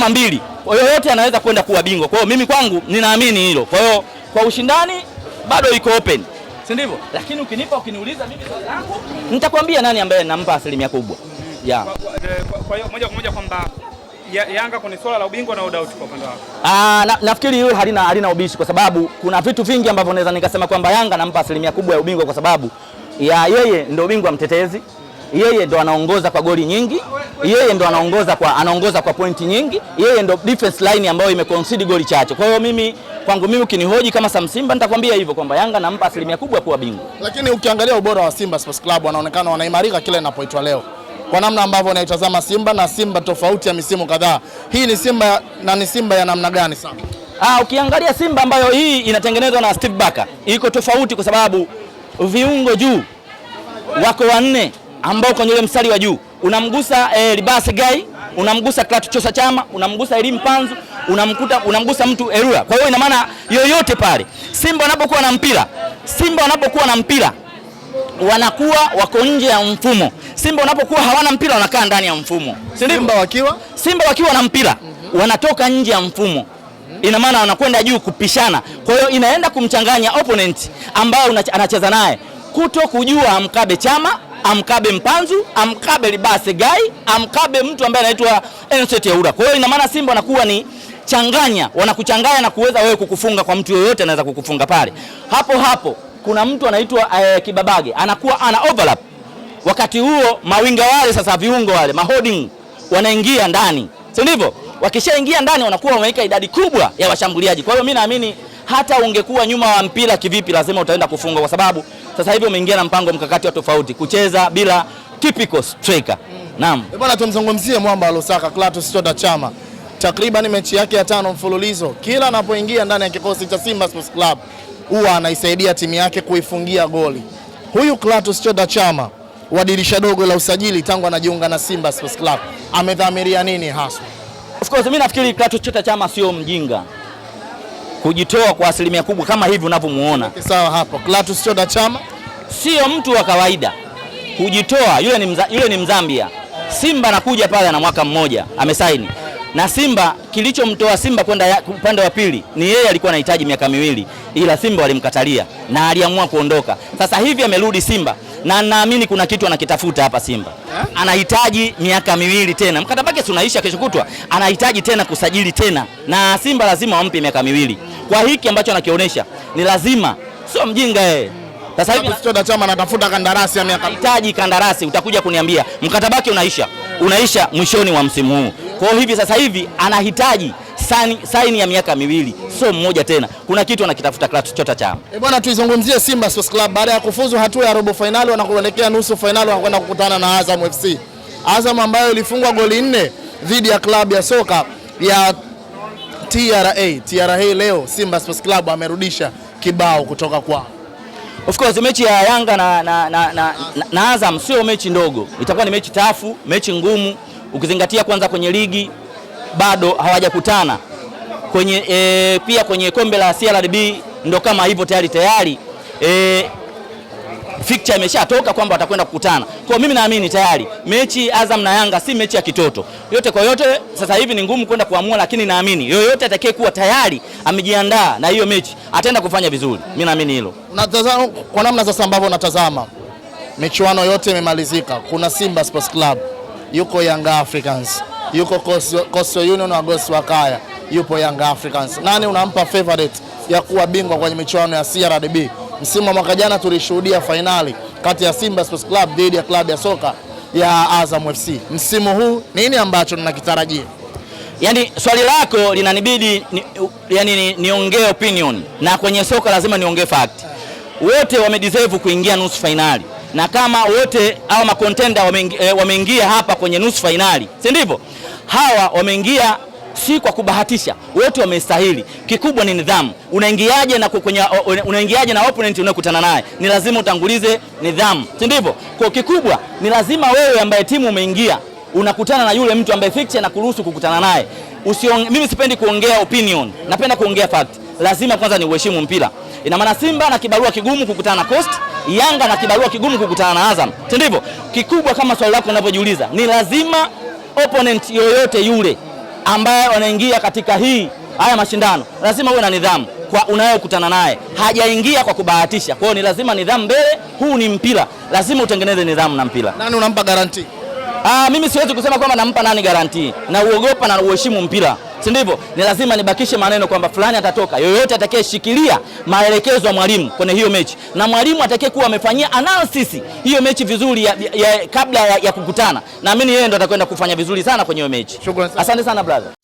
mara mbili, yoyote anaweza kwenda kuwa bingwa. Kwa hiyo mimi kwangu ninaamini hilo. Kwa hiyo kwa ushindani bado iko open, si ndivyo? Lakini ukiniuliza mimi swali langu, nitakwambia nani ambaye nampa asilimia kubwa. Yeah. Kwa hiyo moja kwa moja kwamba Yanga kwenye swala la ubingwa na doubt kwa upande wako. Nafikiri hilo halina ubishi, kwa sababu kuna vitu vingi ambavyo naweza nikasema kwamba Yanga nampa asilimia kubwa ya ubingwa kwa sababu ya yeye ndio ubingwa mtetezi, yeye ndo anaongoza kwa goli nyingi, yeye ndo anaongoza kwa pointi nyingi, yeye ndo defense line ambayo imeconcede goli chache. Kwa hiyo kwangu mimi ukinihoji kama Sam Simba nitakwambia hivyo kwamba Yanga nampa asilimia kubwa kuwa bingwa. Lakini ukiangalia ubora wa Simba Sports Club wanaonekana wanaimarika kila inapoitwa leo. Kwa namna ambavyo unaitazama Simba na Simba tofauti ya misimu kadhaa. Hii ni Simba na ni Simba ya namna gani sana? Ukiangalia Simba ambayo hii inatengenezwa na Steve Barker iko tofauti kwa sababu viungo juu wako wanne ambao kwenye ile mstari wa juu unamgusa Libase Gai, unamgusa Clatous Chota Chama, unamgusa Elim Panzu, unamgusa mtu Erura. Kwa hiyo ina maana yoyote pale Simba wanapokuwa na mpira wanakuwa wako nje ya mfumo. Simba wanapokuwa hawana mpira wanakaa ndani ya mfumo. Simba wakiwa na mpira wanatoka nje ya mfumo. Ina maana wanakwenda juu kupishana. Kwa hiyo inaenda kumchanganya opponent ambao anacheza naye. Kuto kujua amkabe Chama, amkabe Mpanzu, amkabe Libase Gai, amkabe mtu ambaye anaitwa Enoset Yaura. Kwa hiyo ina maana Simba wanakuwa ni wanakuchanganya na kuweza wewe kukufunga kwa mtu yoyote anaweza kukufunga pale. Hapo kuna mtu anaitwa Kibabage anakuwa ana overlap. Wakati huo mawinga wale sasa viungo wale maholding wanaingia ndani. Sio ndivyo? Wakishaingia ndani wanakuwa wameweka idadi kubwa ya washambuliaji. Kwa hiyo mimi naamini hata ungekuwa nyuma wa mpira kivipi lazima utaenda kufunga kwa sababu sasa hivi umeingia na mpango mkakati wa tofauti kucheza bila typical striker. Naam. Bwana tumzungumzie mwamba wa Lusaka Clatous Chota Chama. Takriban mechi yake ya 5 mfululizo kila anapoingia ndani ya kikosi cha Simba Sports Club huwa anaisaidia timu yake kuifungia goli. Huyu Clatous Chota Chama wa dirisha dogo la usajili tangu anajiunga na Simba Sports Club amedhamiria nini hasa? Of course mimi nafikiri Clatous Chota Chama sio mjinga kujitoa kwa asilimia kubwa kama hivi unavyomuona. Sawa hapo. Clatous Chota Chama sio mtu wa kawaida kujitoa, yule ni Mzambia. Simba anakuja pale na mwaka mmoja amesaini. Na Simba kilichomtoa Simba kwenda upande wa pili ni yeye alikuwa anahitaji miaka 2 ila Simba walimkatalia na aliamua kuondoka. Sasa hivi amerudi Simba na naamini kuna kitu anakitafuta hapa Simba. Anahitaji miaka 2 tena. Mkataba wake unaisha kesho kutwa. Anahitaji tena kusajili tena na Simba lazima wampe miaka 2. Kwa hiki ambacho anakionyesha ni lazima, sio mjinga yeye. Sasa hivi Chota Chama anatafuta kandarasi ya miaka. Anahitaji kandarasi, utakuja kuniambia. Mkataba wake unaisha mwishoni wa msimu huu. Kwa hiyo sasa hivi anahitaji saini ya miaka 2, sio mmoja tena. Kuna kitu anakitafuta Clatous Chota Chama. Bwana tuizungumzie Simba Sports Club baada ya kufuzu hatua ya robo finali wanakuelekea nusu finali wanakwenda kukutana na Azam FC. Azam ambayo ilifungwa goli 4 dhidi ya klabu ya soka ya TRA leo Simba Sports Club amerudisha kibao kutoka kwao. Of course mechi ya Yanga na Azam sio mechi ndogo. Itakuwa ni mechi tafu, mechi ngumu ukizingatia kwanza kwenye ligi bado hawajakutana. Pia kwenye kombe la CRDB ndo kama hivyo tayari fixture imeshatoka kwamba watakwenda kukutana. Kwa mimi naamini tayari mechi Azam na Yanga si mechi ya kitoto. Yote kwa yote sasa hivi ni ngumu kwenda kuamua, lakini naamini yoyote atakayekuwa tayari amejiandaa na hiyo mechi ataenda kufanya vizuri. Mimi naamini hilo. Unatazama kwa namna sasa ambavyo unatazama michuano yote imemalizika. Kuna Simba Sports Club, yuko Young Africans, yuko Coastal Union wa Gosi Wakaya, yupo Young Africans. Nani unampa favorite ya kuwa bingwa kwenye michuano ya CRDB? Msimu wa mwaka jana tulishuhudia finali kati ya Simba Sports Club dhidi ya klabu ya soka ya Azam FC. Msimu huu nini ambacho tunakitarajia? Yaani swali lako linanibidi niongee opinion na kwenye soka lazima niongee fact. Wote wamedeserve kuingia nusu finali. Na kama wote au makontenda wameingia hapa kwenye nusu finali, si ndivyo? Hawa wameingia si kwa kubahatisha, wote wamestahili. Kikubwa ni nidhamu. Unaingiaje na opponent unayokutana naye? Ni lazima utangulize nidhamu, si ndivyo? Kwa kikubwa ni lazima wewe ambaye timu umeingia unakutana na yule mtu ambaye fixture na kuruhusu kukutana naye. Mimi sipendi kuongea opinion, napenda kuongea fact. Lazima kwanza ni uheshimu mpira. Ina maana Simba na kibarua kigumu kukutana na Coast, Yanga na kibarua kigumu kukutana na Azam, si ndivyo? Kikubwa kama swali lako unavyojiuliza, ni lazima opponent yoyote yule ambaye wanaingia katika haya mashindano lazima uwe na nidhamu kwa unayokutana naye. Hajaingia kwa kubahatisha. Kwa hiyo ni lazima nidhamu mbele. Huu ni mpira, lazima utengeneze nidhamu na mpira. Nani unampa guarantee? Mimi siwezi kusema kwamba nampa nani guarantee. Na uogopa na uheshimu mpira, si ndivyo? Ni lazima nibakishe maneno kwamba fulani atatoka. Yoyote atakayeshikilia maelekezo ya mwalimu kwenye hiyo mechi, na mwalimu atakayekuwa amefanyia analysis hiyo mechi vizuri kabla ya kukutana, naamini yeye ndo atakwenda kufanya vizuri sana kwenye hiyo mechi. Asante sana brother.